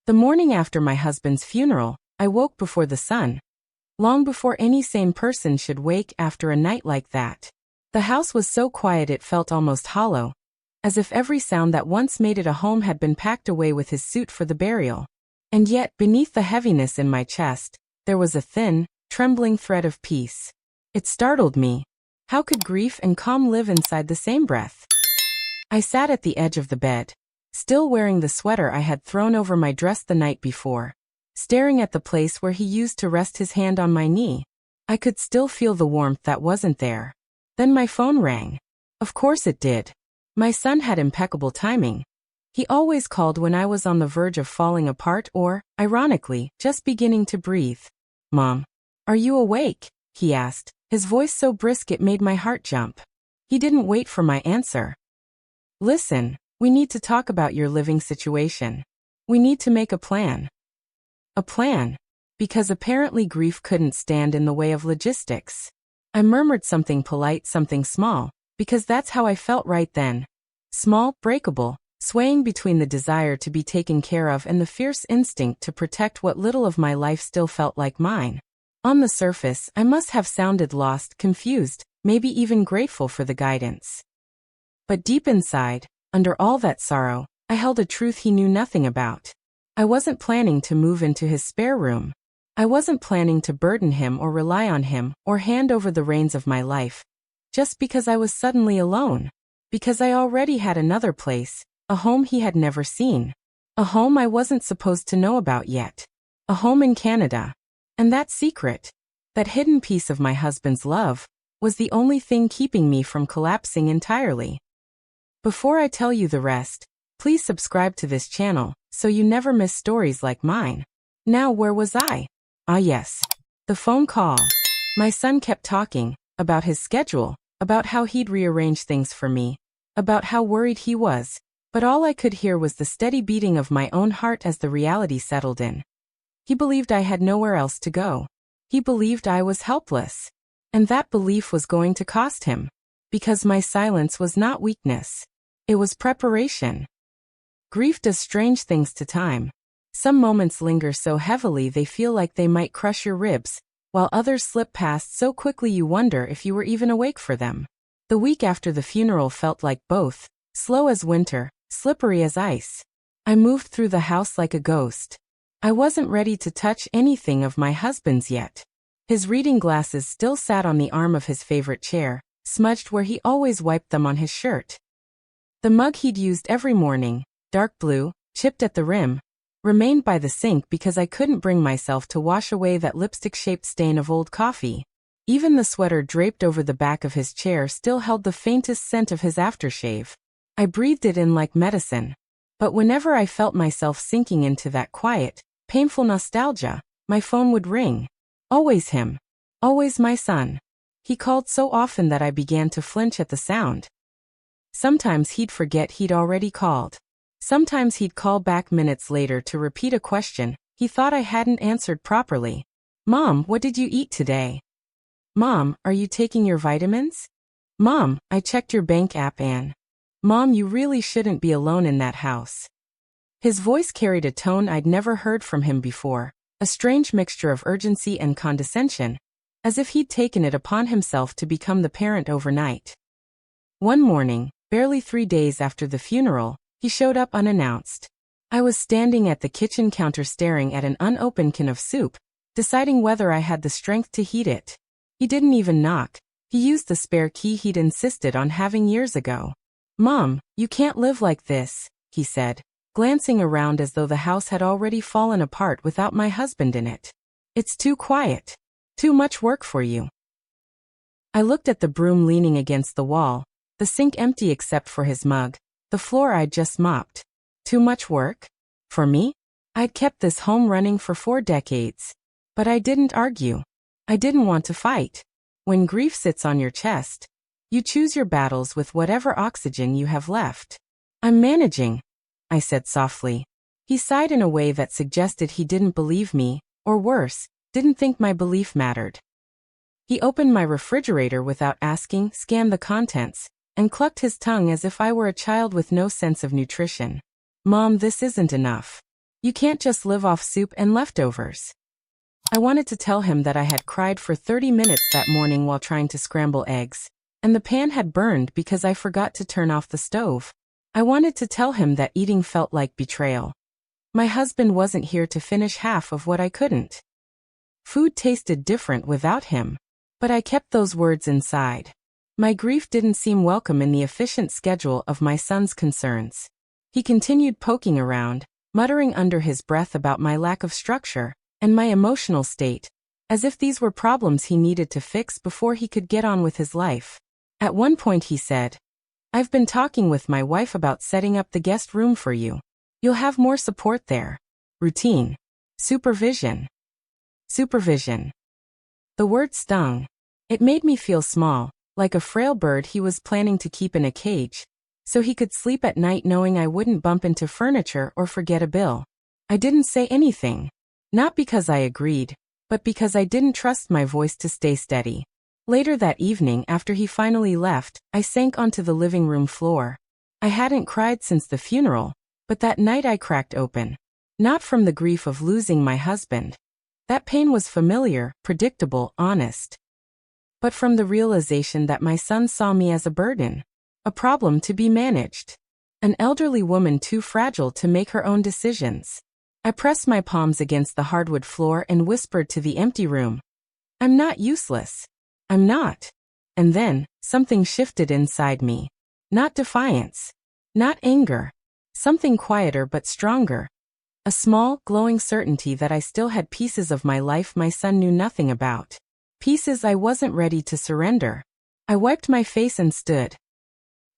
The morning after my husband's funeral, I woke before the sun. Long before any sane person should wake after a night like that. The house was so quiet it felt almost hollow, as if every sound that once made it a home had been packed away with his suit for the burial. And yet, beneath the heaviness in my chest, there was a thin, trembling thread of peace. It startled me. How could grief and calm live inside the same breath? I sat at the edge of the bed, still wearing the sweater I had thrown over my dress the night before, staring at the place where he used to rest his hand on my knee. I could still feel the warmth that wasn't there. Then my phone rang. Of course it did. My son had impeccable timing. He always called when I was on the verge of falling apart or, ironically, just beginning to breathe. "Mom, are you awake?" he asked, his voice so brisk it made my heart jump. He didn't wait for my answer. "Listen, we need to talk about your living situation. We need to make a plan." A plan? Because apparently grief couldn't stand in the way of logistics. I murmured something polite, something small, because that's how I felt right then. Small, breakable, swaying between the desire to be taken care of and the fierce instinct to protect what little of my life still felt like mine. On the surface, I must have sounded lost, confused, maybe even grateful for the guidance. But deep inside, under all that sorrow, I held a truth he knew nothing about. I wasn't planning to move into his spare room. I wasn't planning to burden him or rely on him or hand over the reins of my life, just because I was suddenly alone. Because I already had another place, a home he had never seen. A home I wasn't supposed to know about yet. A home in Canada. And that secret, that hidden piece of my husband's love, was the only thing keeping me from collapsing entirely. Before I tell you the rest, please subscribe to this channel, so you never miss stories like mine. Now where was I? Ah yes. The phone call. My son kept talking, about his schedule, about how he'd rearrange things for me, about how worried he was, but all I could hear was the steady beating of my own heart as the reality settled in. He believed I had nowhere else to go. He believed I was helpless. And that belief was going to cost him. Because my silence was not weakness. It was preparation. Grief does strange things to time. Some moments linger so heavily they feel like they might crush your ribs, while others slip past so quickly you wonder if you were even awake for them. The week after the funeral felt like both, slow as winter, slippery as ice. I moved through the house like a ghost. I wasn't ready to touch anything of my husband's yet. His reading glasses still sat on the arm of his favorite chair, smudged where he always wiped them on his shirt. The mug he'd used every morning, dark blue, chipped at the rim, remained by the sink because I couldn't bring myself to wash away that lipstick-shaped stain of old coffee. Even the sweater draped over the back of his chair still held the faintest scent of his aftershave. I breathed it in like medicine. But whenever I felt myself sinking into that quiet, painful nostalgia, my phone would ring. Always him. Always my son. He called so often that I began to flinch at the sound. Sometimes he'd forget he'd already called. Sometimes he'd call back minutes later to repeat a question he thought I hadn't answered properly. "Mom, what did you eat today?" "Mom, are you taking your vitamins?" "Mom, I checked your bank app and..." "Mom, you really shouldn't be alone in that house." His voice carried a tone I'd never heard from him before, a strange mixture of urgency and condescension, as if he'd taken it upon himself to become the parent overnight. One morning, barely 3 days after the funeral, he showed up unannounced. I was standing at the kitchen counter staring at an unopened can of soup, deciding whether I had the strength to heat it. He didn't even knock. He used the spare key he'd insisted on having years ago. "Mom, you can't live like this," he said, glancing around as though the house had already fallen apart without my husband in it. "It's too quiet. Too much work for you." I looked at the broom leaning against the wall, the sink empty except for his mug, the floor I'd just mopped. Too much work? For me? I'd kept this home running for 4 decades. But I didn't argue. I didn't want to fight. When grief sits on your chest, you choose your battles with whatever oxygen you have left. "I'm managing," I said softly. He sighed in a way that suggested he didn't believe me, or worse, didn't think my belief mattered. He opened my refrigerator without asking, scanned the contents, and clucked his tongue as if I were a child with no sense of nutrition. "Mom, this isn't enough. You can't just live off soup and leftovers. I wanted to tell him that I had cried for 30 minutes that morning while trying to scramble eggs, and the pan had burned because I forgot to turn off the stove. I wanted to tell him that eating felt like betrayal. My husband wasn't here to finish half of what I couldn't. Food tasted different without him, but I kept those words inside. My grief didn't seem welcome in the efficient schedule of my son's concerns. He continued poking around, muttering under his breath about my lack of structure and my emotional state, as if these were problems he needed to fix before he could get on with his life. At one point he said, "I've been talking with my wife about setting up the guest room for you. You'll have more support there. Routine. Supervision." Supervision. The word stung. It made me feel small, like a frail bird he was planning to keep in a cage, so he could sleep at night knowing I wouldn't bump into furniture or forget a bill. I didn't say anything. Not because I agreed, but because I didn't trust my voice to stay steady. Later that evening, after he finally left, I sank onto the living room floor. I hadn't cried since the funeral, but that night I cracked open. Not from the grief of losing my husband. That pain was familiar, predictable, honest. But from the realization that my son saw me as a burden. A problem to be managed. An elderly woman too fragile to make her own decisions. I pressed my palms against the hardwood floor and whispered to the empty room, "I'm not useless. I'm not." And then, something shifted inside me. Not defiance. Not anger. Something quieter but stronger. A small, glowing certainty that I still had pieces of my life my son knew nothing about. Pieces I wasn't ready to surrender. I wiped my face and stood.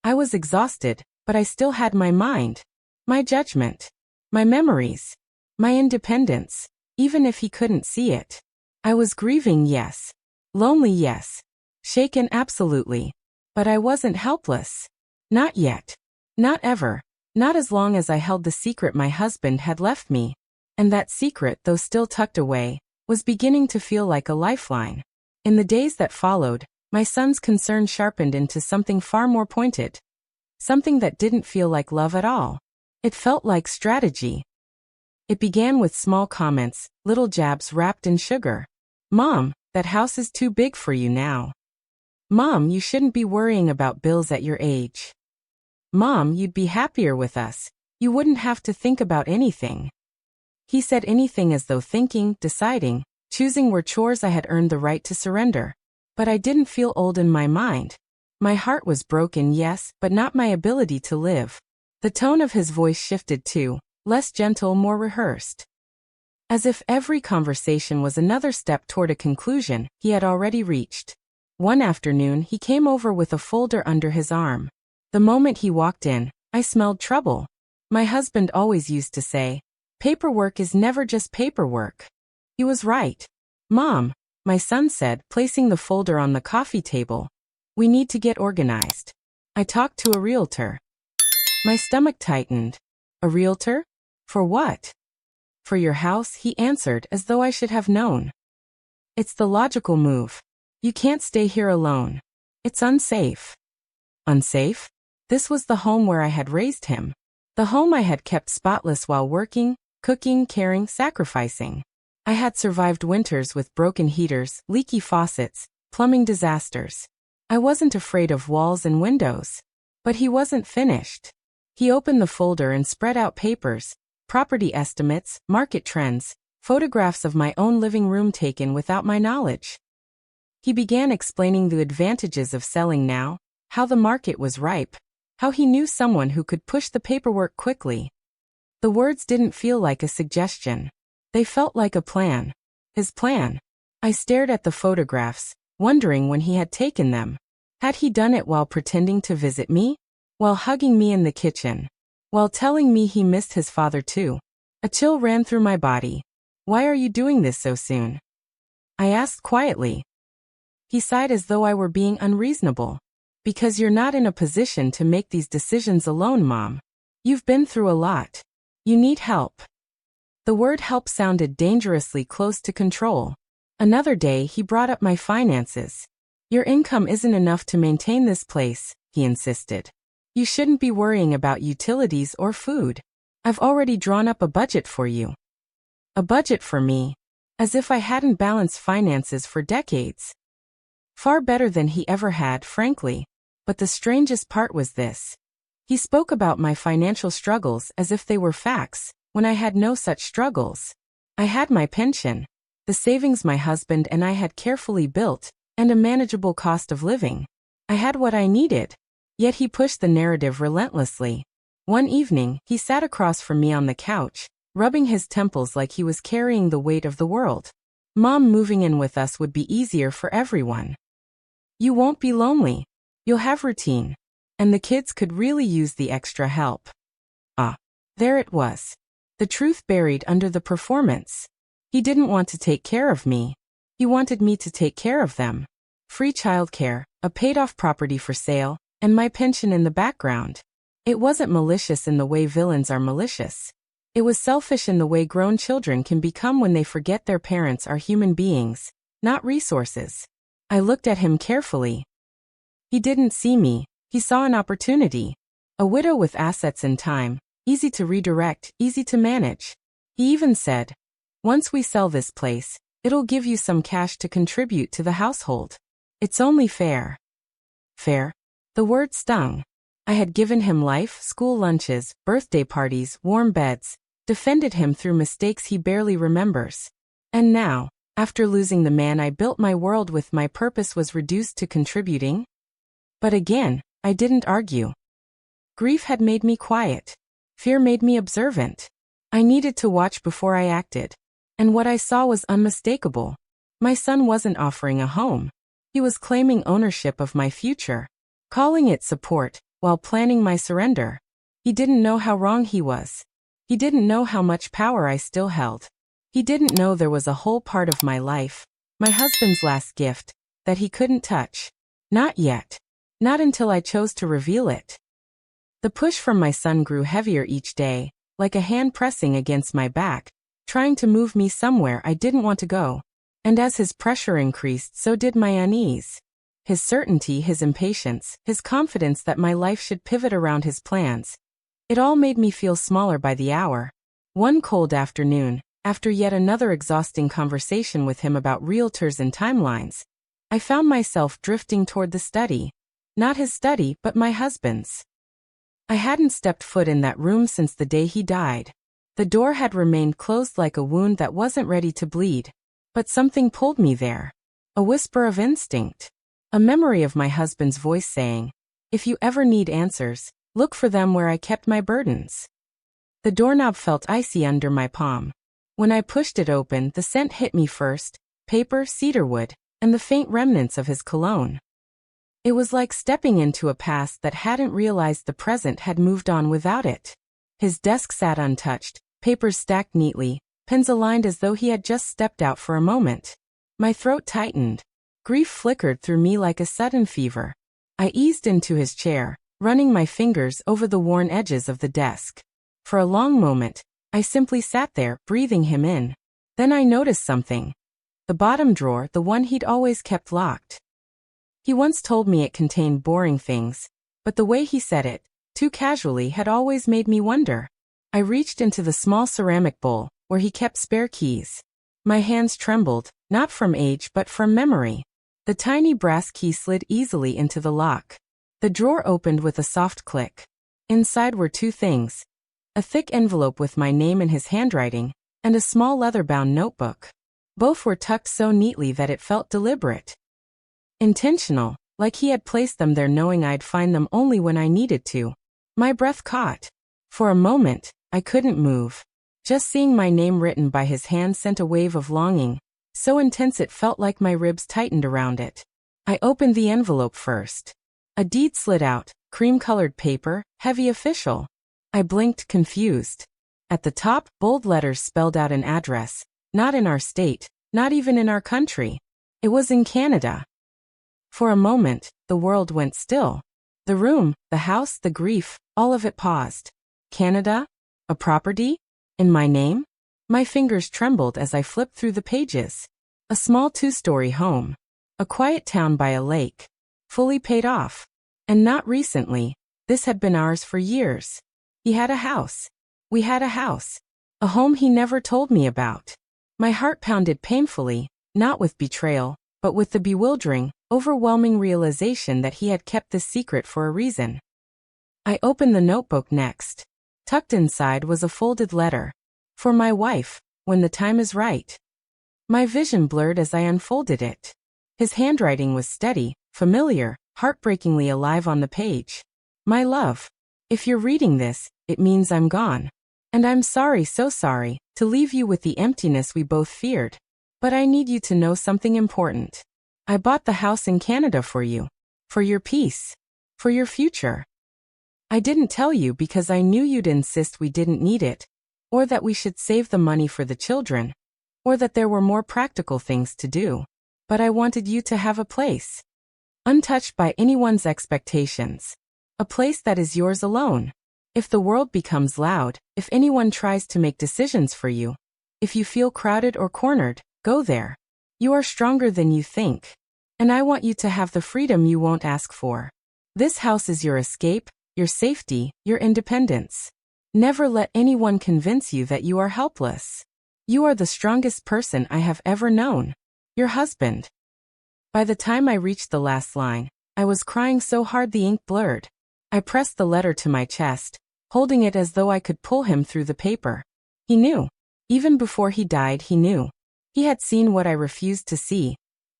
I was exhausted, but I still had my mind. My judgment. My memories. My independence, even if he couldn't see it. I was grieving, yes. Lonely, yes. Shaken, absolutely. But I wasn't helpless. Not yet. Not ever. Not as long as I held the secret my husband had left me. And that secret, though still tucked away, was beginning to feel like a lifeline. In the days that followed, my son's concern sharpened into something far more pointed. Something that didn't feel like love at all. It felt like strategy. It began with small comments, little jabs wrapped in sugar. "Mom, that house is too big for you now. Mom, you shouldn't be worrying about bills at your age. Mom, you'd be happier with us. You wouldn't have to think about anything." He said anything as though thinking, deciding, choosing were chores I had earned the right to surrender. But I didn't feel old in my mind. My heart was broken, yes, but not my ability to live. The tone of his voice shifted too. Less gentle, more rehearsed. As if every conversation was another step toward a conclusion he had already reached. One afternoon he came over with a folder under his arm. The moment he walked in, I smelled trouble. My husband always used to say, "Paperwork is never just paperwork." He was right. "Mom," my son said, placing the folder on the coffee table, "we need to get organized. I talked to a realtor." My stomach tightened. "A realtor? For what?" "For your house," he answered as though I should have known. "It's the logical move. You can't stay here alone. It's unsafe." Unsafe? This was the home where I had raised him. The home I had kept spotless while working, cooking, caring, sacrificing. I had survived winters with broken heaters, leaky faucets, plumbing disasters. I wasn't afraid of walls and windows. But he wasn't finished. He opened the folder and spread out papers. Property estimates, market trends, photographs of my own living room taken without my knowledge. He began explaining the advantages of selling now, how the market was ripe, how he knew someone who could push the paperwork quickly. The words didn't feel like a suggestion. They felt like a plan. His plan. I stared at the photographs, wondering when he had taken them. Had he done it while pretending to visit me? While hugging me in the kitchen? While telling me he missed his father too? A chill ran through my body. "Why are you doing this so soon?" I asked quietly. He sighed as though I were being unreasonable. "Because you're not in a position to make these decisions alone, Mom. You've been through a lot. You need help." The word help sounded dangerously close to control. Another day he brought up my finances. "Your income isn't enough to maintain this place," he insisted. "You shouldn't be worrying about utilities or food." I've already drawn up a budget for you. A budget for me. As if I hadn't balanced finances for decades. Far better than he ever had, frankly. But the strangest part was this. He spoke about my financial struggles as if they were facts, when I had no such struggles. I had my pension, the savings my husband and I had carefully built, and a manageable cost of living. I had what I needed. Yet he pushed the narrative relentlessly. One evening, he sat across from me on the couch, rubbing his temples like he was carrying the weight of the world. Mom, moving in with us would be easier for everyone. You won't be lonely. You'll have routine. And the kids could really use the extra help. There it was. The truth buried under the performance. He didn't want to take care of me. He wanted me to take care of them. Free childcare, a paid-off property for sale, and my pension in the background. It wasn't malicious in the way villains are malicious. It was selfish in the way grown children can become when they forget their parents are human beings, not resources. I looked at him carefully. He didn't see me. He saw an opportunity. A widow with assets and time, easy to redirect, easy to manage. He even said, once we sell this place, it'll give you some cash to contribute to the household. It's only fair. Fair? The word stung. I had given him life, school lunches, birthday parties, warm beds, defended him through mistakes he barely remembers. And now, after losing the man I built my world with, my purpose was reduced to contributing? But again, I didn't argue. Grief had made me quiet. Fear made me observant. I needed to watch before I acted. And what I saw was unmistakable. My son wasn't offering a home. He was claiming ownership of my future, calling it support, while planning my surrender. He didn't know how wrong he was. He didn't know how much power I still held. He didn't know there was a whole part of my life, my husband's last gift, that he couldn't touch. Not yet. Not until I chose to reveal it. The push from my son grew heavier each day, like a hand pressing against my back, trying to move me somewhere I didn't want to go. And as his pressure increased, so did my unease. His certainty, his impatience, his confidence that my life should pivot around his plans. It all made me feel smaller by the hour. One cold afternoon, after yet another exhausting conversation with him about realtors and timelines, I found myself drifting toward the study. Not his study, but my husband's. I hadn't stepped foot in that room since the day he died. The door had remained closed like a wound that wasn't ready to bleed. But something pulled me there. A whisper of instinct. A memory of my husband's voice saying, if you ever need answers, look for them where I kept my burdens. The doorknob felt icy under my palm. When I pushed it open, the scent hit me first, paper, cedarwood, and the faint remnants of his cologne. It was like stepping into a past that hadn't realized the present had moved on without it. His desk sat untouched, papers stacked neatly, pens aligned as though he had just stepped out for a moment. My throat tightened. Grief flickered through me like a sudden fever. I eased into his chair, running my fingers over the worn edges of the desk. For a long moment, I simply sat there, breathing him in. Then I noticed something. The bottom drawer, the one he'd always kept locked. He once told me it contained boring things, but the way he said it, too casually, had always made me wonder. I reached into the small ceramic bowl, where he kept spare keys. My hands trembled, not from age but from memory. The tiny brass key slid easily into the lock. The drawer opened with a soft click. Inside were two things. A thick envelope with my name in his handwriting, and a small leather-bound notebook. Both were tucked so neatly that it felt deliberate. Intentional, like he had placed them there knowing I'd find them only when I needed to. My breath caught. For a moment, I couldn't move. Just seeing my name written by his hand sent a wave of longing, so intense it felt like my ribs tightened around it. I opened the envelope first. A deed slid out, cream-colored paper, heavy official. I blinked, confused. At the top, bold letters spelled out an address, not in our state, not even in our country. It was in Canada. For a moment, the world went still. The room, the house, the grief, all of it paused. Canada? A property? In my name? My fingers trembled as I flipped through the pages. A small 2-story home. A quiet town by a lake. Fully paid off. And not recently. This had been ours for years. He had a house. We had a house. A home he never told me about. My heart pounded painfully, not with betrayal, but with the bewildering, overwhelming realization that he had kept this secret for a reason. I opened the notebook next. Tucked inside was a folded letter. For my wife, when the time is right. My vision blurred as I unfolded it. His handwriting was steady, familiar, heartbreakingly alive on the page. My love, if you're reading this, it means I'm gone. And I'm sorry, so sorry, to leave you with the emptiness we both feared. But I need you to know something important. I bought the house in Canada for you. For your peace. For your future. I didn't tell you because I knew you'd insist we didn't need it, or that we should save the money for the children, or that there were more practical things to do. But I wanted you to have a place. Untouched by anyone's expectations. A place that is yours alone. If the world becomes loud, if anyone tries to make decisions for you, if you feel crowded or cornered, go there. You are stronger than you think. And I want you to have the freedom you won't ask for. This house is your escape, your safety, your independence. Never let anyone convince you that you are helpless. You are the strongest person I have ever known. Your husband. By the time I reached the last line, I was crying so hard the ink blurred. I pressed the letter to my chest, holding it as though I could pull him through the paper. He knew. Even before he died, he knew. He had seen what I refused to see.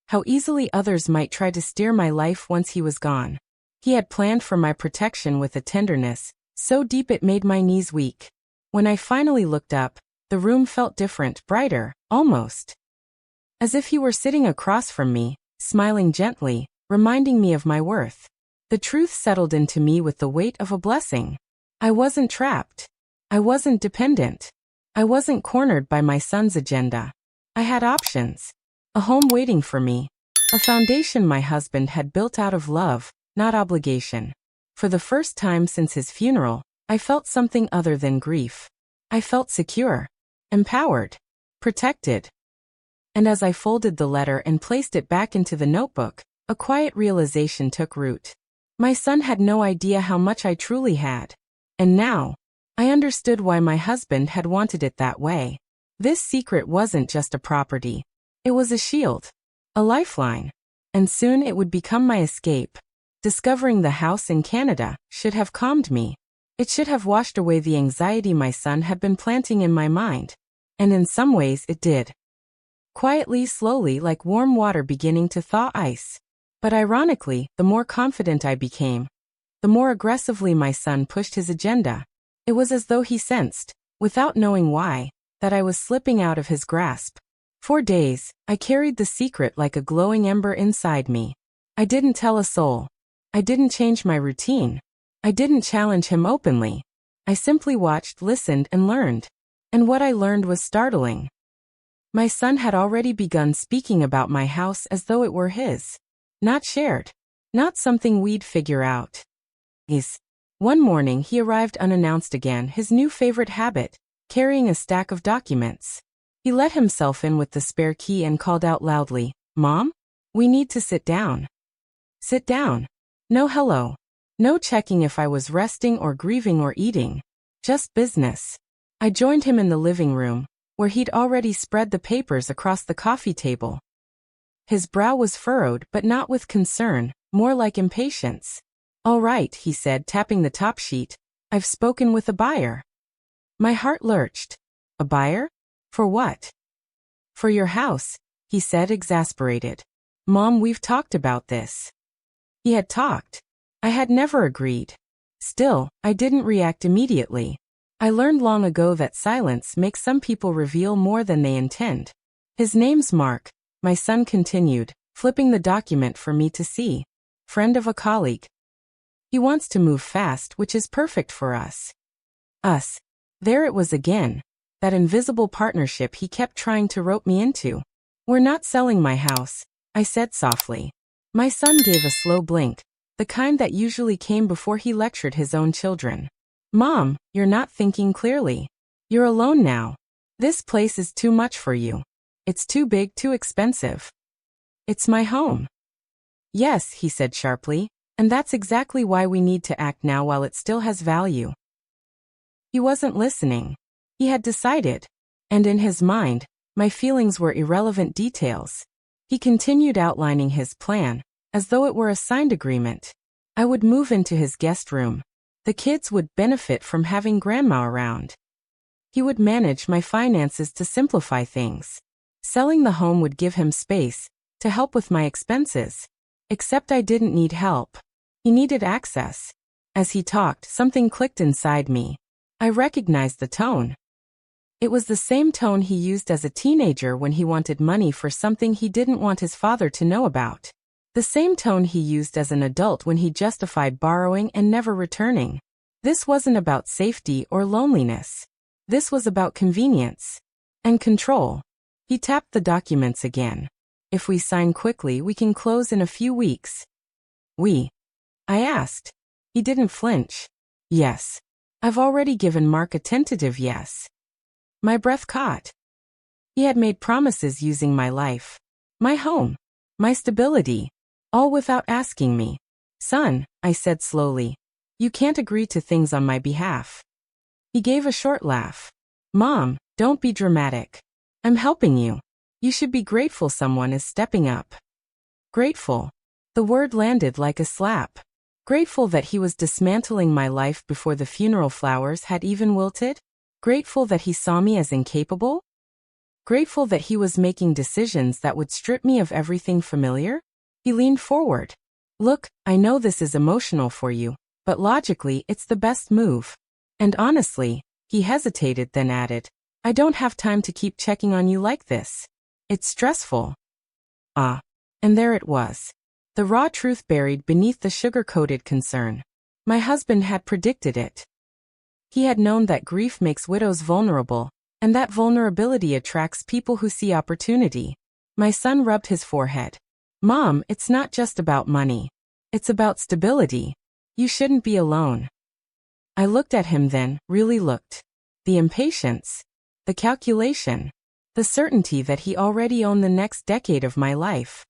How easily others might try to steer my life once he was gone. He had planned for my protection with a tenderness, so deep it made my knees weak. When I finally looked up, the room felt different, brighter, almost. As if he were sitting across from me, smiling gently, reminding me of my worth. The truth settled into me with the weight of a blessing. I wasn't trapped. I wasn't dependent. I wasn't cornered by my son's agenda. I had options. A home waiting for me. A foundation my husband had built out of love, not obligation. For the first time since his funeral, I felt something other than grief. I felt secure, empowered, protected. And as I folded the letter and placed it back into the notebook, a quiet realization took root. My son had no idea how much I truly had. And now, I understood why my husband had wanted it that way. This secret wasn't just a property. It was a shield, a lifeline. And soon it would become my escape. Discovering the house in Canada should have calmed me. It should have washed away the anxiety my son had been planting in my mind. And in some ways it did. Quietly, slowly, like warm water beginning to thaw ice. But ironically, the more confident I became, the more aggressively my son pushed his agenda. It was as though he sensed, without knowing why, that I was slipping out of his grasp. For days, I carried the secret like a glowing ember inside me. I didn't tell a soul. I didn't change my routine. I didn't challenge him openly. I simply watched, listened, and learned. And what I learned was startling. My son had already begun speaking about my house as though it were his. Not shared. Not something we'd figure out. One morning he arrived unannounced again, his new favorite habit, carrying a stack of documents. He let himself in with the spare key and called out loudly, "Mom? We need to sit down." Sit down. No hello. No checking if I was resting or grieving or eating. Just business. I joined him in the living room, where he'd already spread the papers across the coffee table. His brow was furrowed, but not with concern, more like impatience. "All right," he said, tapping the top sheet. "I've spoken with a buyer." My heart lurched. A buyer? For what? "For your house," he said, exasperated. "Mom, we've talked about this." He had talked. I had never agreed. Still, I didn't react immediately. I learned long ago that silence makes some people reveal more than they intend. "His name's Mark," my son continued, flipping the document for me to see. "Friend of a colleague. He wants to move fast, which is perfect for us." Us. There it was again. That invisible partnership he kept trying to rope me into. "We're not selling my house," I said softly. My son gave a slow blink, the kind that usually came before he lectured his own children. "Mom, you're not thinking clearly. You're alone now. This place is too much for you. It's too big, too expensive. It's my home." "Yes," he said sharply, "and that's exactly why we need to act now while it still has value." He He wasn't listening. He had decided. And in his mind, my feelings were irrelevant details. He continued outlining his plan, as though it were a signed agreement. I would move into his guest room. The kids would benefit from having grandma around. He would manage my finances to simplify things. Selling the home would give him space to help with my expenses. Except I didn't need help. He needed access. As he talked, something clicked inside me. I recognized the tone. It was the same tone he used as a teenager when he wanted money for something he didn't want his father to know about. The same tone he used as an adult when he justified borrowing and never returning. This wasn't about safety or loneliness. This was about convenience and control. He tapped the documents again. If we sign quickly, we can close in a few weeks. I asked. He didn't flinch. Yes. I've already given Mark a tentative yes. My breath caught. He had made promises using my life, my home, my stability, all without asking me. Son, I said slowly, you can't agree to things on my behalf. He gave a short laugh. Mom, don't be dramatic. I'm helping you. You should be grateful someone is stepping up. Grateful. The word landed like a slap. Grateful that he was dismantling my life before the funeral flowers had even wilted? Grateful that he saw me as incapable? Grateful that he was making decisions that would strip me of everything familiar? He leaned forward. Look, I know this is emotional for you, but logically it's the best move. And honestly, he hesitated then added, I don't have time to keep checking on you like this. It's stressful. Ah. And there it was. The raw truth buried beneath the sugar-coated concern. My husband had predicted it. He had known that grief makes widows vulnerable, and that vulnerability attracts people who see opportunity. My son rubbed his forehead. Mom, it's not just about money. It's about stability. You shouldn't be alone. I looked at him then, really looked. The impatience. The calculation. The certainty that he already owned the next decade of my life.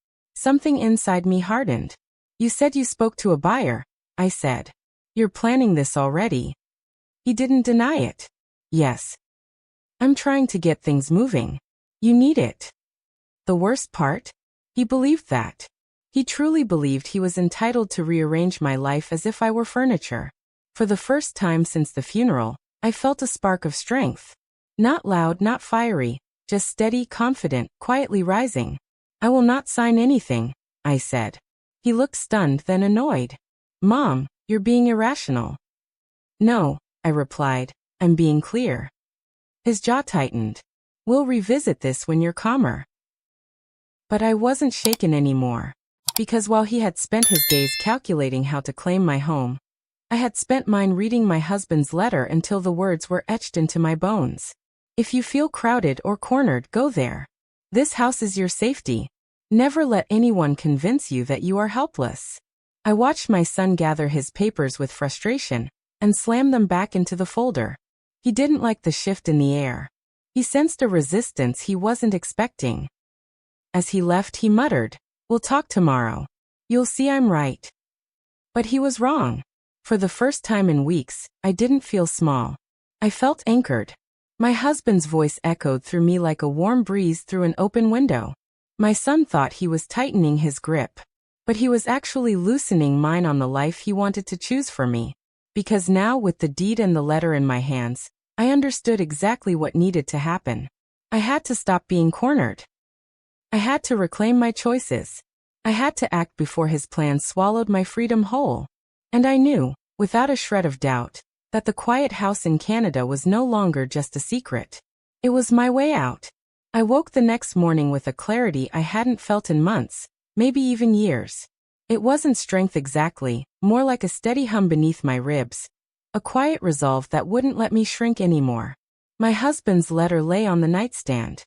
Something inside me hardened. You said you spoke to a buyer, I said. You're planning this already. He didn't deny it. Yes. I'm trying to get things moving. You need it. The worst part? He believed that. He truly believed he was entitled to rearrange my life as if I were furniture. For the first time since the funeral, I felt a spark of strength. Not loud, not fiery, just steady, confident, quietly rising. I will not sign anything, I said. He looked stunned, then annoyed. Mom, you're being irrational. No, I replied, I'm being clear. His jaw tightened. We'll revisit this when you're calmer. But I wasn't shaken anymore. Because while he had spent his days calculating how to claim my home, I had spent mine reading my husband's letter until the words were etched into my bones. If you feel crowded or cornered, go there. This house is your safety. Never let anyone convince you that you are helpless. I watched my son gather his papers with frustration and slam them back into the folder. He didn't like the shift in the air. He sensed a resistance he wasn't expecting. As he left, he muttered, We'll talk tomorrow. You'll see I'm right. But he was wrong. For the first time in weeks, I didn't feel small. I felt anchored. My husband's voice echoed through me like a warm breeze through an open window. My son thought he was tightening his grip, but he was actually loosening mine on the life he wanted to choose for me. Because now, with the deed and the letter in my hands, I understood exactly what needed to happen. I had to stop being cornered. I had to reclaim my choices. I had to act before his plans swallowed my freedom whole. And I knew, without a shred of doubt, that the quiet house in Canada was no longer just a secret. It was my way out. I woke the next morning with a clarity I hadn't felt in months, maybe even years. It wasn't strength exactly, more like a steady hum beneath my ribs. A quiet resolve that wouldn't let me shrink anymore. My husband's letter lay on the nightstand.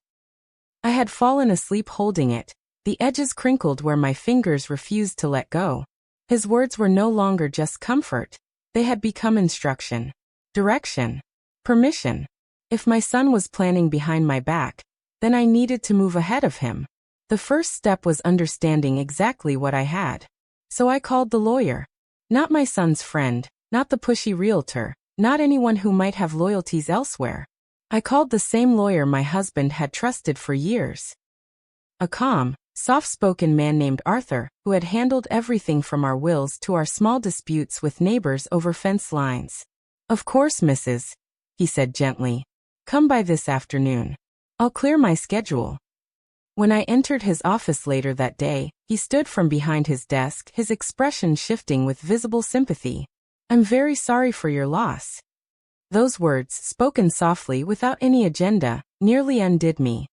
I had fallen asleep holding it, the edges crinkled where my fingers refused to let go. His words were no longer just comfort. They had become instruction, direction, permission. If my son was planning behind my back, then I needed to move ahead of him. The first step was understanding exactly what I had. So I called the lawyer. Not my son's friend, not the pushy realtor, not anyone who might have loyalties elsewhere. I called the same lawyer my husband had trusted for years. A calm, soft-spoken man named Arthur, who had handled everything from our wills to our small disputes with neighbors over fence lines. "Of course, Mrs." he said gently. "Come by this afternoon. I'll clear my schedule." When I entered his office later that day, he stood from behind his desk, his expression shifting with visible sympathy. "I'm very sorry for your loss." Those words, spoken softly without any agenda, nearly undid me.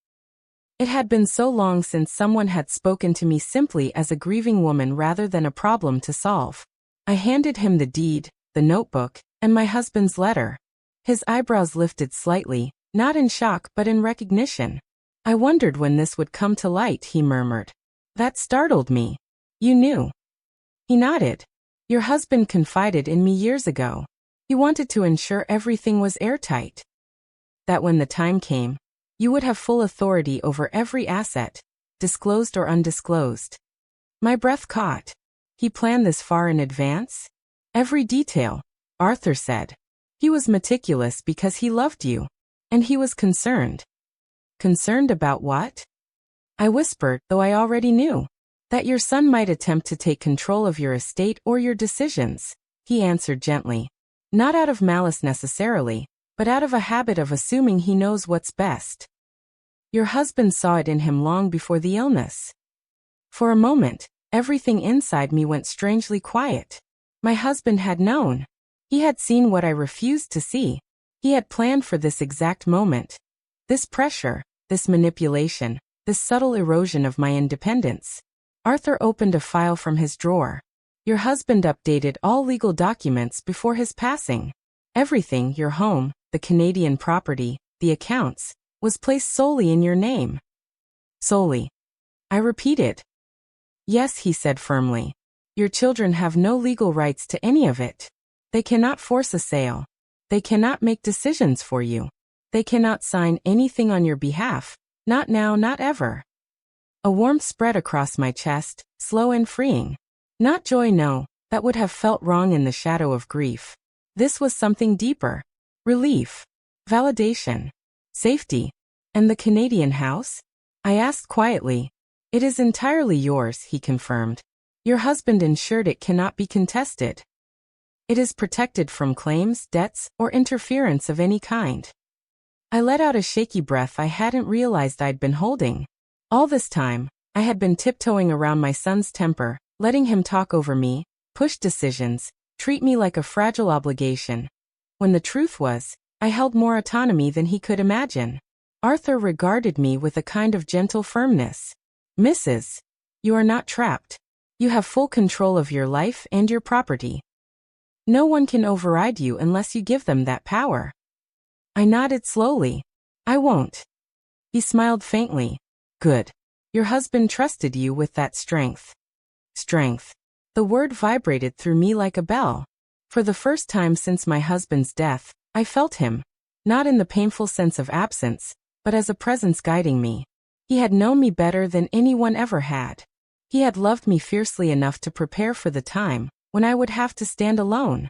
It had been so long since someone had spoken to me simply as a grieving woman rather than a problem to solve. I handed him the deed, the notebook, and my husband's letter. His eyebrows lifted slightly, not in shock but in recognition. "I wondered when this would come to light," he murmured. "That startled me. You knew." He nodded. "Your husband confided in me years ago. He wanted to ensure everything was airtight. That when the time came, you would have full authority over every asset, disclosed or undisclosed." My breath caught. He planned this far in advance? "Every detail," Arthur said. "He was meticulous because he loved you. And he was concerned." "Concerned about what?" I whispered, though I already knew. "That your son might attempt to take control of your estate or your decisions," he answered gently. "Not out of malice necessarily, but out of a habit of assuming he knows what's best." "Your husband saw it in him long before the illness." For a moment, everything inside me went strangely quiet. My husband had known. He had seen what I refused to see. He had planned for this exact moment. This pressure, this manipulation, this subtle erosion of my independence. Arthur opened a file from his drawer. "Your husband updated all legal documents before his passing. Everything, your home, the Canadian property, the accounts, was placed solely in your name." "Solely?" I repeated. "Yes," he said firmly. "Your children have no legal rights to any of it. They cannot force a sale. They cannot make decisions for you. They cannot sign anything on your behalf, not now, not ever." A warmth spread across my chest, slow and freeing. Not joy, no, that would have felt wrong in the shadow of grief. This was something deeper. Relief. Validation. Safety. "And the Canadian house?" I asked quietly. "It is entirely yours," he confirmed. "Your husband ensured it cannot be contested. It is protected from claims, debts, or interference of any kind." I let out a shaky breath I hadn't realized I'd been holding. All this time, I had been tiptoeing around my son's temper, letting him talk over me, push decisions, treat me like a fragile obligation. When the truth was, I held more autonomy than he could imagine. Arthur regarded me with a kind of gentle firmness. "Mrs. You are not trapped. You have full control of your life and your property. No one can override you unless you give them that power." I nodded slowly. "I won't." He smiled faintly. "Good. Your husband trusted you with that strength." Strength. The word vibrated through me like a bell. For the first time since my husband's death, I felt him. Not in the painful sense of absence, but as a presence guiding me. He had known me better than anyone ever had. He had loved me fiercely enough to prepare for the time when I would have to stand alone.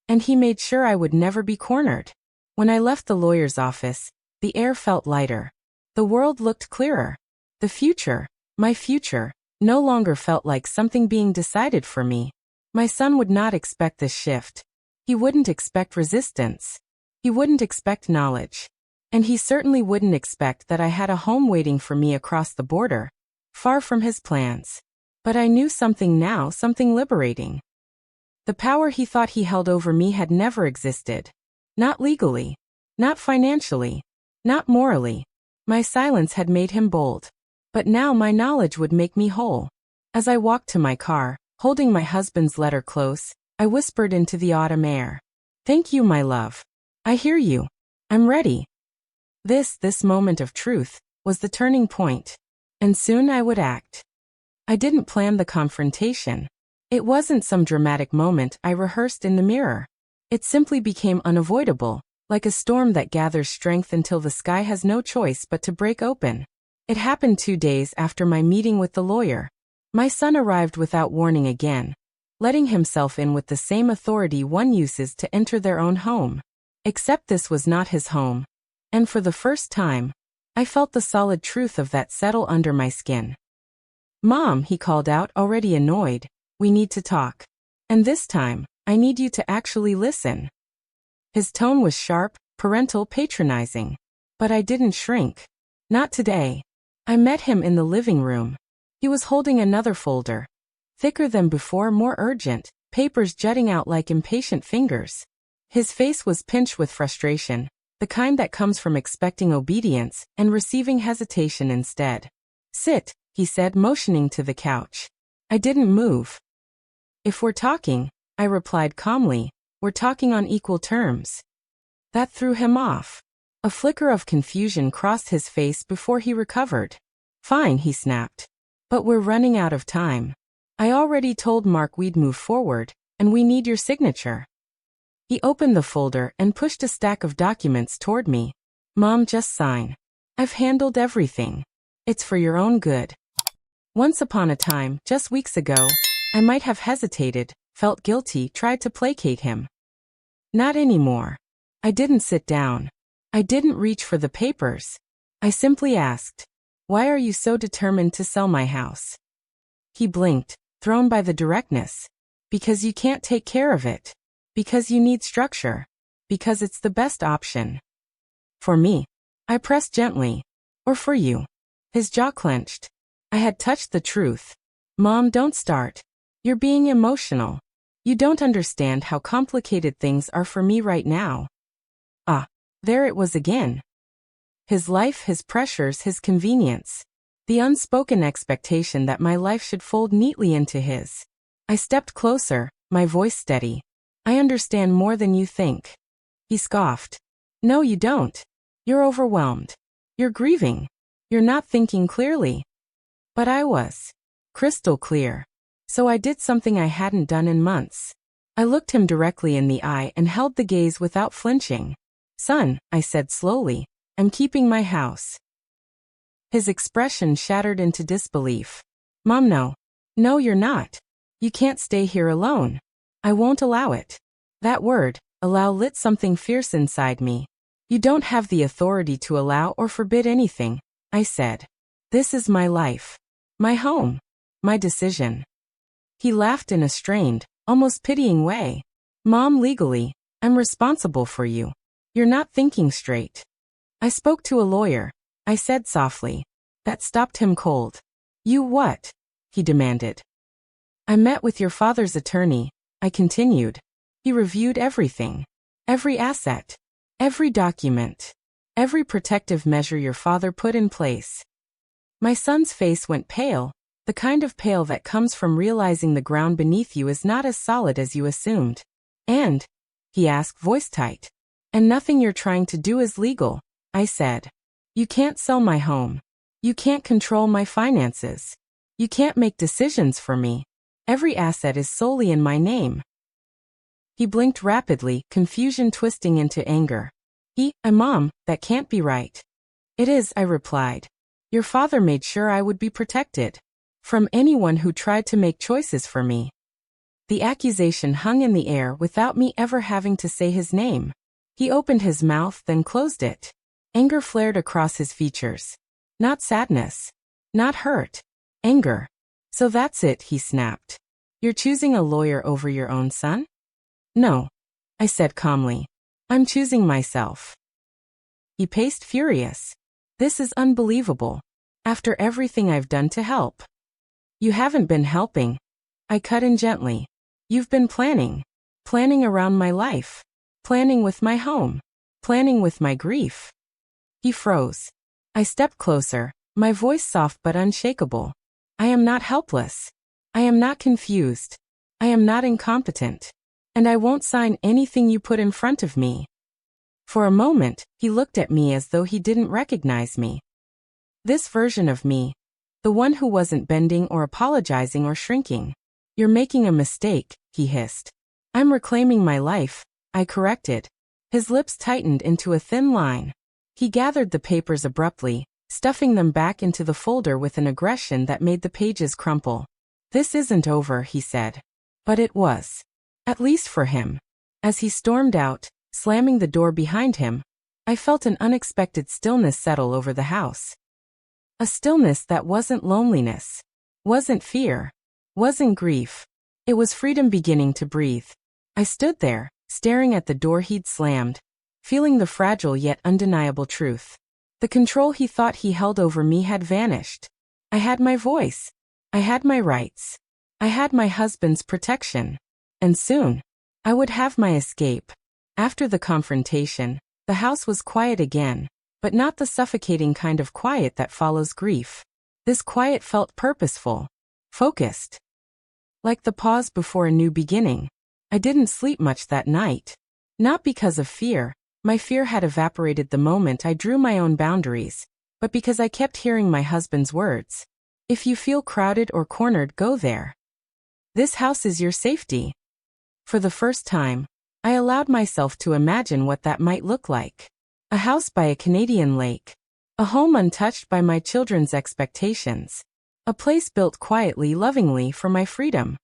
And he made sure I would never be cornered. When I left the lawyer's office, the air felt lighter. The world looked clearer. The future, my future, no longer felt like something being decided for me. My son would not expect this shift. He wouldn't expect resistance. He wouldn't expect knowledge. And he certainly wouldn't expect that I had a home waiting for me across the border, far from his plans. But I knew something now, something liberating. The power he thought he held over me had never existed. Not legally. Not financially. Not morally. My silence had made him bold. But now my knowledge would make me whole. As I walked to my car, holding my husband's letter close, I whispered into the autumn air. "Thank you, my love. I hear you. I'm ready." This moment of truth, was the turning point. And soon I would act. I didn't plan the confrontation. It wasn't some dramatic moment I rehearsed in the mirror. It simply became unavoidable, like a storm that gathers strength until the sky has no choice but to break open. It happened 2 days after my meeting with the lawyer. My son arrived without warning again. letting himself in with the same authority one uses to enter their own home. Except this was not his home. And for the first time, I felt the solid truth of that settle under my skin. "Mom," he called out, already annoyed, "we need to talk. And this time, I need you to actually listen." His tone was sharp, parental, patronizing. But I didn't shrink. Not today. I met him in the living room. He was holding another folder. Thicker than before, more urgent, papers jutting out like impatient fingers. His face was pinched with frustration, the kind that comes from expecting obedience and receiving hesitation instead. "Sit," he said, motioning to the couch. I didn't move. "If we're talking," I replied calmly, "we're talking on equal terms." That threw him off. A flicker of confusion crossed his face before he recovered. "Fine," he snapped. "But we're running out of time. I already told Mark we'd move forward, and we need your signature." He opened the folder and pushed a stack of documents toward me. "Mom, just sign. I've handled everything. It's for your own good." Once upon a time, just weeks ago, I might have hesitated, felt guilty, tried to placate him. Not anymore. I didn't sit down. I didn't reach for the papers. I simply asked, "Why are you so determined to sell my house?" He blinked, thrown by the directness. "Because you can't take care of it. Because you need structure. Because it's the best option." "For me?" I pressed gently. "Or for you?" His jaw clenched. I had touched the truth. "Mom, don't start. You're being emotional. You don't understand how complicated things are for me right now." Ah, there it was again. His life, his pressures, his convenience. The unspoken expectation that my life should fold neatly into his. I stepped closer, my voice steady. "I understand more than you think." He scoffed. "No, you don't. You're overwhelmed. You're grieving. You're not thinking clearly." But I was. Crystal clear. So I did something I hadn't done in months. I looked him directly in the eye and held the gaze without flinching. "Son," I said slowly, "I'm keeping my house." His expression shattered into disbelief. "Mom, no. No, you're not. You can't stay here alone. I won't allow it." That word, allow, lit something fierce inside me. "You don't have the authority to allow or forbid anything," I said. "This is my life. My home. My decision." He laughed in a strained, almost pitying way. "Mom, legally, I'm responsible for you. You're not thinking straight." "I spoke to a lawyer," I said softly. That stopped him cold. "You what?" he demanded. "I met with your father's attorney," I continued. "He reviewed everything. Every asset. Every document. Every protective measure your father put in place." My son's face went pale, the kind of pale that comes from realizing the ground beneath you is not as solid as you assumed. "And?" he asked, voice tight. "And nothing you're trying to do is legal," I said. "You can't sell my home. You can't control my finances. You can't make decisions for me. Every asset is solely in my name." He blinked rapidly, confusion twisting into anger. Mom, that can't be right." "It is," I replied. "Your father made sure I would be protected. From anyone who tried to make choices for me." The accusation hung in the air without me ever having to say his name. He opened his mouth, then closed it. Anger flared across his features. Not sadness. Not hurt. Anger. "So that's it," he snapped. "You're choosing a lawyer over your own son?" "No," I said calmly. "I'm choosing myself." He paced, furious. "This is unbelievable. After everything I've done to help." "You haven't been helping," I cut in gently. "You've been planning. Planning around my life. Planning with my home. Planning with my grief." He froze. I stepped closer, my voice soft but unshakable. "I am not helpless. I am not confused. I am not incompetent. And I won't sign anything you put in front of me." For a moment, he looked at me as though he didn't recognize me. This version of me, the one who wasn't bending or apologizing or shrinking. "You're making a mistake," he hissed. "I'm reclaiming my life," I corrected. His lips tightened into a thin line. He gathered the papers abruptly, stuffing them back into the folder with an aggression that made the pages crumple. "This isn't over," he said. But it was. At least for him. As he stormed out, slamming the door behind him, I felt an unexpected stillness settle over the house. A stillness that wasn't loneliness, wasn't fear, wasn't grief. It was freedom beginning to breathe. I stood there, staring at the door he'd slammed, feeling the fragile yet undeniable truth. The control he thought he held over me had vanished. I had my voice. I had my rights. I had my husband's protection. And soon, I would have my escape. After the confrontation, the house was quiet again, but not the suffocating kind of quiet that follows grief. This quiet felt purposeful, focused. Like the pause before a new beginning. I didn't sleep much that night. Not because of fear. My fear had evaporated the moment I drew my own boundaries, but because I kept hearing my husband's words. If you feel crowded or cornered, go there. This house is your safety. For the first time, I allowed myself to imagine what that might look like. A house by a Canadian lake. A home untouched by my children's expectations. A place built quietly, lovingly for my freedom.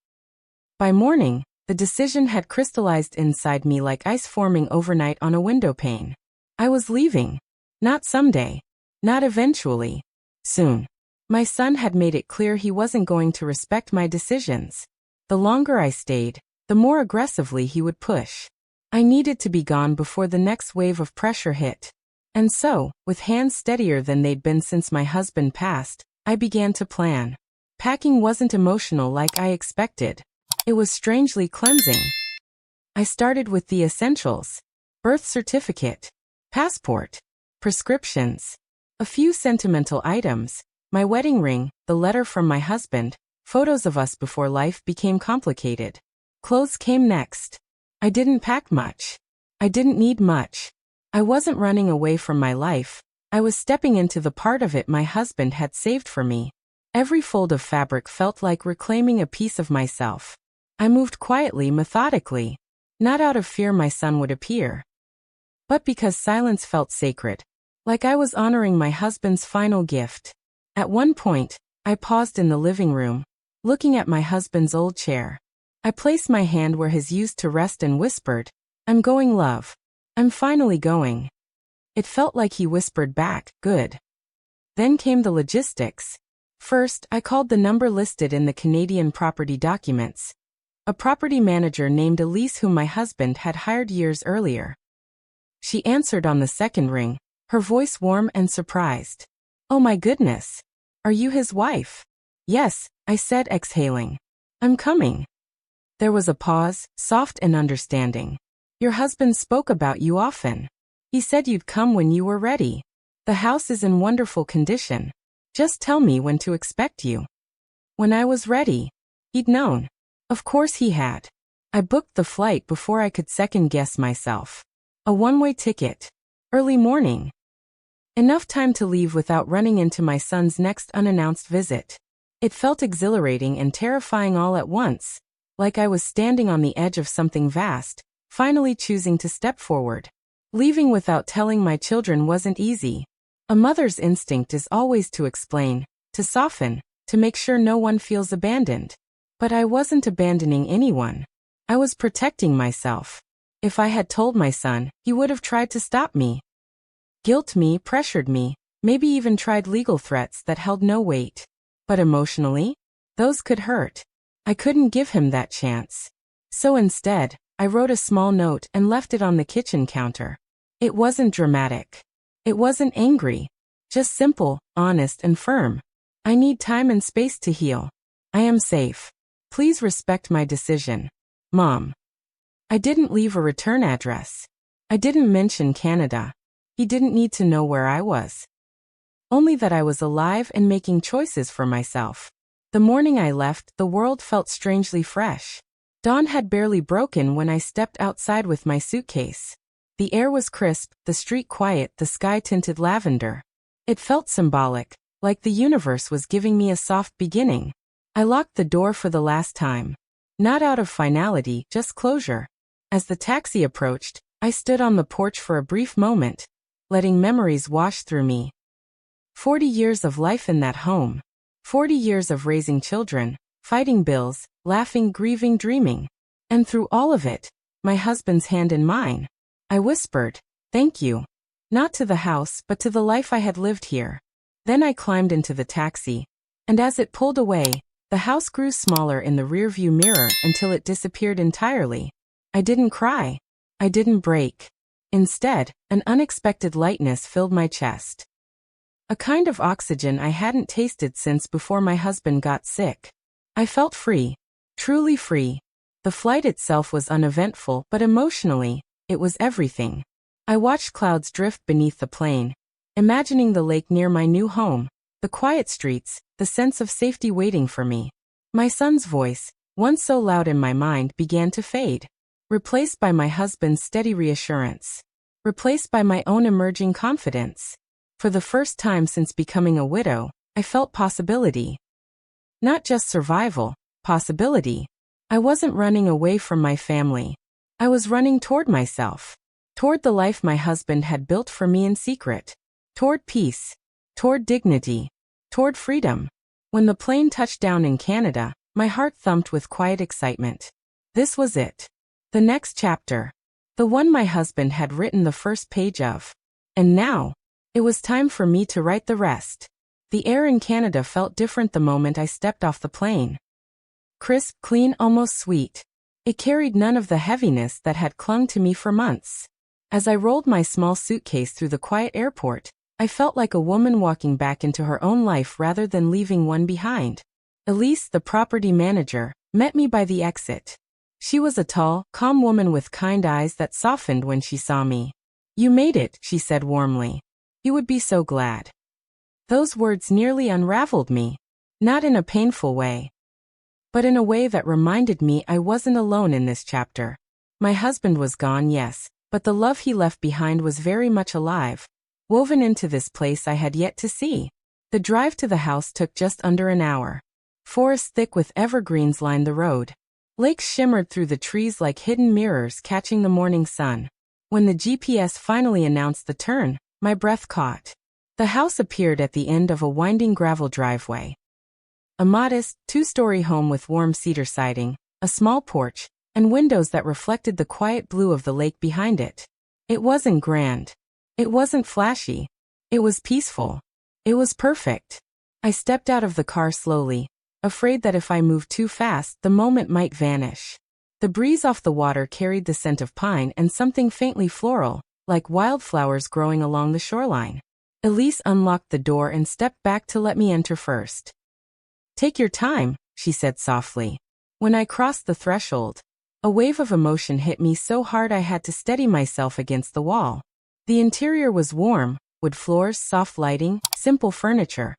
By morning, the decision had crystallized inside me like ice forming overnight on a window pane. I was leaving. Not someday. Not eventually. Soon. My son had made it clear he wasn't going to respect my decisions. The longer I stayed, the more aggressively he would push. I needed to be gone before the next wave of pressure hit. And so, with hands steadier than they'd been since my husband passed, I began to plan. Packing wasn't emotional like I expected. It was strangely cleansing. I started with the essentials. Birth certificate, passport, prescriptions, a few sentimental items, my wedding ring, the letter from my husband, photos of us before life became complicated. Clothes came next. I didn't pack much. I didn't need much. I wasn't running away from my life. I was stepping into the part of it my husband had saved for me. Every fold of fabric felt like reclaiming a piece of myself. I moved quietly, methodically. Not out of fear my son would appear, but because silence felt sacred. Like I was honoring my husband's final gift. At one point, I paused in the living room, looking at my husband's old chair. I placed my hand where his used to rest and whispered, "I'm going, love. I'm finally going." It felt like he whispered back, "Good." Then came the logistics. First, I called the number listed in the Canadian property documents. A property manager named Elise whom my husband had hired years earlier. She answered on the second ring, her voice warm and surprised. "Oh my goodness. Are you his wife?" "Yes," I said, exhaling. "I'm coming." There was a pause, soft and understanding. "Your husband spoke about you often. He said you'd come when you were ready. The house is in wonderful condition. Just tell me when to expect you." When I was ready. He'd known. Of course he had. I booked the flight before I could second-guess myself. A one-way ticket. Early morning. Enough time to leave without running into my son's next unannounced visit. It felt exhilarating and terrifying all at once, like I was standing on the edge of something vast, finally choosing to step forward. Leaving without telling my children wasn't easy. A mother's instinct is always to explain, to soften, to make sure no one feels abandoned. But I wasn't abandoning anyone. I was protecting myself. If I had told my son, he would have tried to stop me. Guilt me, pressured me, maybe even tried legal threats that held no weight. But emotionally, those could hurt. I couldn't give him that chance. So instead, I wrote a small note and left it on the kitchen counter. It wasn't dramatic. It wasn't angry. Just simple, honest and firm. I need time and space to heal. I am safe. Please respect my decision. Mom. I didn't leave a return address. I didn't mention Canada. He didn't need to know where I was. Only that I was alive and making choices for myself. The morning I left, the world felt strangely fresh. Dawn had barely broken when I stepped outside with my suitcase. The air was crisp, the street quiet, the sky tinted lavender. It felt symbolic, like the universe was giving me a soft beginning. I locked the door for the last time. Not out of finality, just closure. As the taxi approached, I stood on the porch for a brief moment, letting memories wash through me. 40 years of life in that home. 40 years of raising children. fighting bills, laughing, grieving, dreaming. And through all of it, my husband's hand in mine. I whispered, "Thank you." Not to the house, but to the life I had lived here. Then I climbed into the taxi, and as it pulled away, the house grew smaller in the rearview mirror until it disappeared entirely. I didn't cry. I didn't break. Instead, an unexpected lightness filled my chest. A kind of oxygen I hadn't tasted since before my husband got sick. I felt free. Truly free. The flight itself was uneventful, but emotionally, it was everything. I watched clouds drift beneath the plane, imagining the lake near my new home, the quiet streets, the sense of safety waiting for me. My son's voice, once so loud in my mind, began to fade, replaced by my husband's steady reassurance, replaced by my own emerging confidence. For the first time since becoming a widow, I felt possibility. Not just survival, possibility. I wasn't running away from my family. I was running toward myself, toward the life my husband had built for me in secret, toward peace, toward dignity, toward freedom. When the plane touched down in Canada, my heart thumped with quiet excitement. This was it. The next chapter. The one my husband had written the first page of. And now, it was time for me to write the rest. The air in Canada felt different the moment I stepped off the plane. Crisp, clean, almost sweet. It carried none of the heaviness that had clung to me for months. As I rolled my small suitcase through the quiet airport, I felt like a woman walking back into her own life rather than leaving one behind. Elise, the property manager, met me by the exit. She was a tall, calm woman with kind eyes that softened when she saw me. "You made it," she said warmly. "You would be so glad." Those words nearly unraveled me. Not in a painful way, but in a way that reminded me I wasn't alone in this chapter. My husband was gone, yes, but the love he left behind was very much alive, woven into this place I had yet to see. The drive to the house took just under an hour. Forests thick with evergreens lined the road. Lakes shimmered through the trees like hidden mirrors catching the morning sun. When the GPS finally announced the turn, my breath caught. The house appeared at the end of a winding gravel driveway. A modest, two-story home with warm cedar siding, a small porch, and windows that reflected the quiet blue of the lake behind it. It wasn't grand. It wasn't flashy. It was peaceful. It was perfect. I stepped out of the car slowly, afraid that if I moved too fast, the moment might vanish. The breeze off the water carried the scent of pine and something faintly floral, like wildflowers growing along the shoreline. Elise unlocked the door and stepped back to let me enter first. "Take your time," she said softly. When I crossed the threshold, a wave of emotion hit me so hard I had to steady myself against the wall. The interior was warm, wood floors, soft lighting, simple furniture,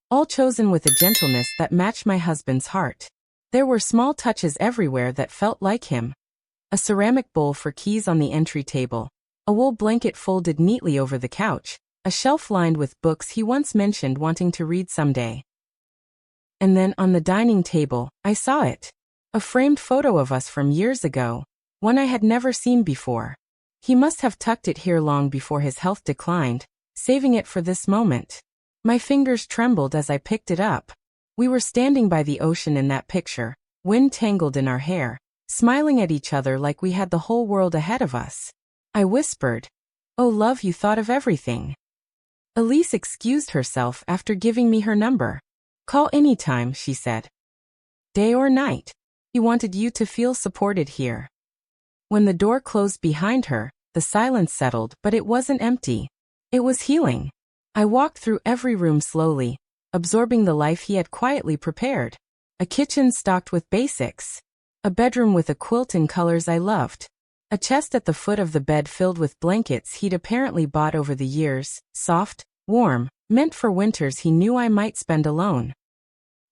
all chosen with a gentleness that matched my husband's heart. There were small touches everywhere that felt like him. A ceramic bowl for keys on the entry table, a wool blanket folded neatly over the couch, a shelf lined with books he once mentioned wanting to read someday. And then on the dining table, I saw it. A framed photo of us from years ago, one I had never seen before. He must have tucked it here long before his health declined, saving it for this moment. My fingers trembled as I picked it up. We were standing by the ocean in that picture, wind tangled in our hair, smiling at each other like we had the whole world ahead of us. I whispered, "Oh love, you thought of everything." Elise excused herself after giving me her number. "Call anytime," she said. "Day or night. He wanted you to feel supported here." When the door closed behind her, the silence settled, but it wasn't empty. It was healing. I walked through every room slowly, absorbing the life he had quietly prepared. A kitchen stocked with basics. A bedroom with a quilt in colors I loved. A chest at the foot of the bed filled with blankets he'd apparently bought over the years, soft, warm, meant for winters he knew I might spend alone.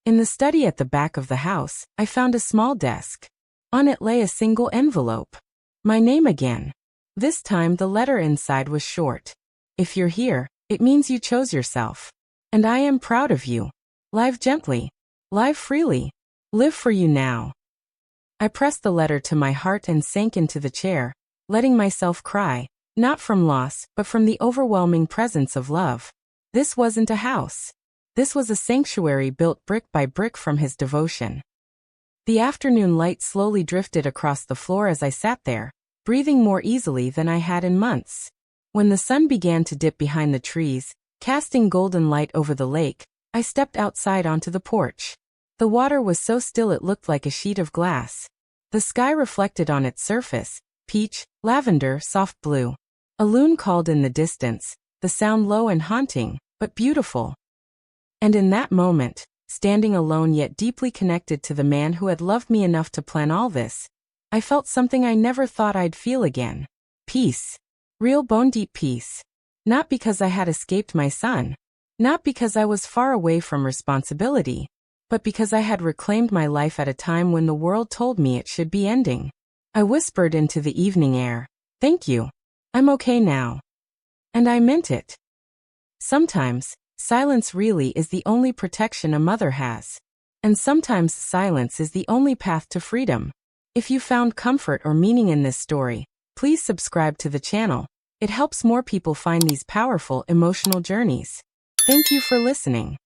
In the study at the back of the house, I found a small desk. On it lay a single envelope. My name again. This time the letter inside was short. "If you're here, it means you chose yourself. And I am proud of you. Live gently. Live freely. Live for you now." I pressed the letter to my heart and sank into the chair, letting myself cry, not from loss, but from the overwhelming presence of love. This wasn't a house. This was a sanctuary built brick by brick from his devotion. The afternoon light slowly drifted across the floor as I sat there, breathing more easily than I had in months. When the sun began to dip behind the trees, casting golden light over the lake, I stepped outside onto the porch. The water was so still it looked like a sheet of glass. The sky reflected on its surface, peach, lavender, soft blue. A loon called in the distance, the sound low and haunting, but beautiful. And in that moment, standing alone yet deeply connected to the man who had loved me enough to plan all this, I felt something I never thought I'd feel again. Peace. Real bone-deep peace. Not because I had escaped my son. Not because I was far away from responsibility. But because I had reclaimed my life at a time when the world told me it should be ending. I whispered into the evening air, "Thank you. I'm okay now." And I meant it. Sometimes, silence really is the only protection a mother has. And sometimes silence is the only path to freedom. If you found comfort or meaning in this story, please subscribe to the channel. It helps more people find these powerful emotional journeys. Thank you for listening.